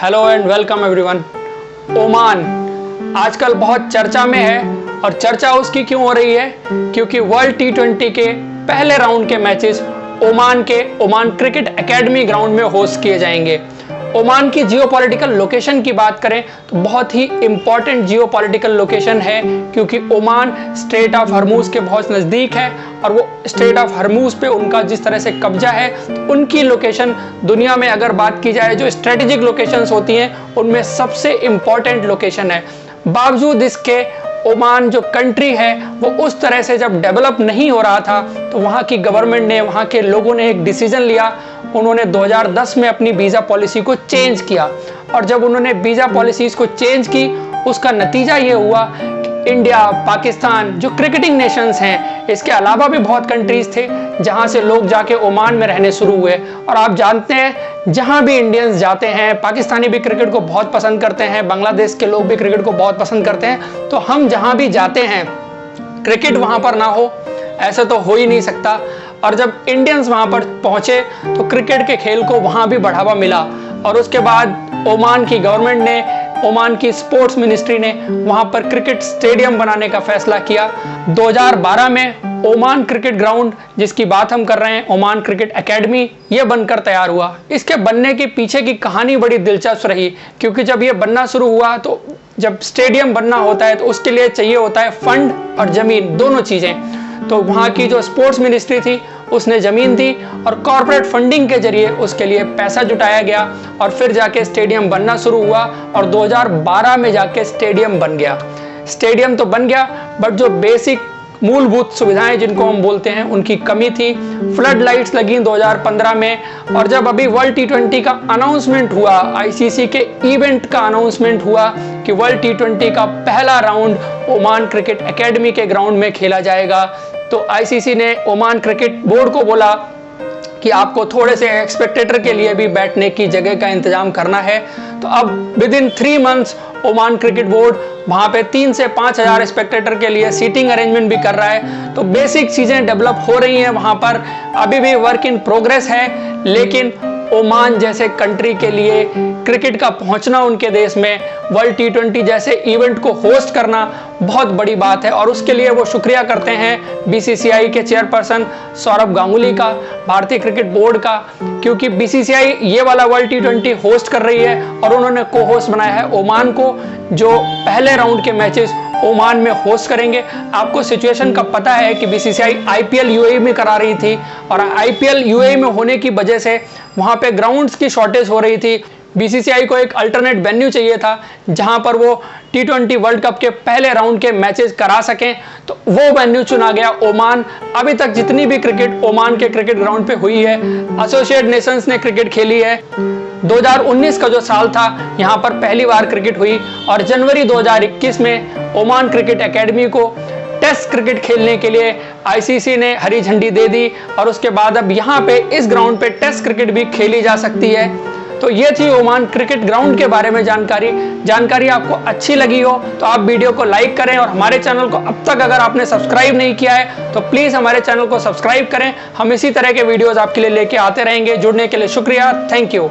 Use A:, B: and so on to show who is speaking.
A: Hello and welcome everyone. Oman आजकल बहुत चर्चा में है और चर्चा उसकी क्यों हो रही है? क्योंकि वर्ल्ड T20 के पहले राउंड के मैचेस ओमान के ओमान क्रिकेट एकेडमी ग्राउंड में होस्ट किए जाएंगे। ओमान की जियोपॉलिटिकल लोकेशन की बात करें तो बहुत ही इंपॉर्टेंट जियोपॉलिटिकल लोकेशन है, क्योंकि ओमान स्ट्रेट ऑफ हरमूज के बहुत नज़दीक है और वो स्ट्रेट ऑफ हरमूज पे उनका जिस तरह से कब्जा है, तो उनकी लोकेशन दुनिया में अगर बात की जाए जो स्ट्रेटेजिक लोकेशंस होती हैं उनमें सबसे इंपॉर्टेंट लोकेशन है। बावजूद इसके ओमान जो कंट्री है वो उस तरह से जब डेवलप नहीं हो रहा था, तो वहाँ की गवर्नमेंट ने, वहाँ के लोगों ने एक डिसीजन लिया। उन्होंने 2010 में अपनी वीज़ा पॉलिसी को चेंज किया और जब उन्होंने वीज़ा पॉलिसीज़ को चेंज की, उसका नतीजा ये हुआ कि इंडिया, पाकिस्तान जो क्रिकेटिंग नेशंस हैं, इसके अलावा भी बहुत कंट्रीज थे जहाँ से लोग जाके ओमान में रहने शुरू हुए। और आप जानते हैं जहाँ भी इंडियंस जाते हैं, पाकिस्तानी भी क्रिकेट को बहुत पसंद करते हैं, बांग्लादेश के लोग भी क्रिकेट को बहुत पसंद करते हैं, तो हम जहाँ भी जाते हैं क्रिकेट वहाँ पर ना हो ऐसा तो हो ही नहीं सकता। और जब इंडियंस वहाँ पर पहुँचे तो क्रिकेट के खेल को वहाँ भी बढ़ावा मिला और उसके बाद ओमान की गवर्नमेंट ने, ओमान की स्पोर्ट्स मिनिस्ट्री ने वहाँ पर क्रिकेट स्टेडियम बनाने का फैसला किया। 2012 में ओमान क्रिकेट ग्राउंड, जिसकी बात हम कर रहे हैं, ओमान क्रिकेट एकेडमी, ये बनकर तैयार हुआ। इसके बनने के पीछे की कहानी बड़ी दिलचस्प रही, क्योंकि जब ये बनना शुरू हुआ तो जब स्टेडियम बनना होता है तो उसके लिए चाहिए होता है फंड और ज़मीन, दोनों चीज़ें। तो वहाँ की जो स्पोर्ट्स मिनिस्ट्री थी उसने ज़मीन दी और कॉर्पोरेट फंडिंग के जरिए उसके लिए पैसा जुटाया गया और फिर जाके स्टेडियम बनना शुरू हुआ और 2012 में जाके स्टेडियम बन गया। स्टेडियम तो बन गया, बट जो बेसिक मूलभूत सुविधाएं जिनको हम बोलते हैं उनकी कमी थी। फ्लड लाइट्स लगी 2015 में और जब अभी वर्ल्ड T20 का अनाउंसमेंट हुआ, ICC के इवेंट का अनाउंसमेंट हुआ कि वर्ल्ड T20 का पहला राउंड ओमान क्रिकेट एकेडमी के ग्राउंड में खेला जाएगा, तो ICC ने ओमान क्रिकेट बोर्ड को बोला कि आपको थोड़े से स्पेक्टेटर के लिए भी बैठने की जगह का इंतजाम करना है। तो अब with in 3 months Oman cricket board वहाँ पे 3 से 5 हज़ार स्पेक्टेटर के लिए सीटिंग अरेंजमेंट भी कर रहा है। तो बेसिक चीज़ें डेवलप हो रही हैं वहाँ पर, अभी भी वर्क इन प्रोग्रेस है, लेकिन ओमान जैसे कंट्री के लिए क्रिकेट का पहुंचना उनके देश में वर्ल्ड T20 जैसे इवेंट को होस्ट करना बहुत बड़ी बात है। और उसके लिए वो शुक्रिया करते हैं BCCI के चेयरपर्सन सौरभ गांगुली का, भारतीय क्रिकेट बोर्ड का, क्योंकि BCCI ये वाला वर्ल्ड T20 होस्ट कर रही है और उन्होंने को होस्ट बनाया है ओमान को, जो पहले राउंड के मैचेस ओमान में होस्ट करेंगे। आपको सिचुएशन का पता है कि BCCI IPL UAE में करा रही थी और IPL UAE में होने की वजह से वहाँ पे ग्राउंड्स की शॉर्टेज हो रही थी। BCCI को एक अल्टरनेट वेन्यू चाहिए था जहाँ पर वो T20 वर्ल्ड कप के पहले राउंड के मैचेस करा सकें, तो वो वेन्यू चुना गया ओमान। अभी तक जितनी भी क्रिकेट ओमान के क्रिकेट ग्राउंड पे हुई है, एसोसिएट नेशंस ने क्रिकेट खेली है। 2019 का जो साल था, यहाँ पर पहली बार क्रिकेट हुई और जनवरी 2021 में ओमान क्रिकेट एकेडमी को टेस्ट क्रिकेट खेलने के लिए ICC ने हरी झंडी दे दी और उसके बाद अब यहाँ पे इस ग्राउंड पे टेस्ट क्रिकेट भी खेली जा सकती है। तो ये थी ओमान क्रिकेट ग्राउंड के बारे में जानकारी आपको अच्छी लगी हो तो आप वीडियो को लाइक करें और हमारे चैनल को अब तक अगर आपने सब्सक्राइब नहीं किया है तो प्लीज़ हमारे चैनल को सब्सक्राइब करें। हम इसी तरह के वीडियोज़ आपके लिए लेके आते रहेंगे। जुड़ने के लिए शुक्रिया, थैंक यू।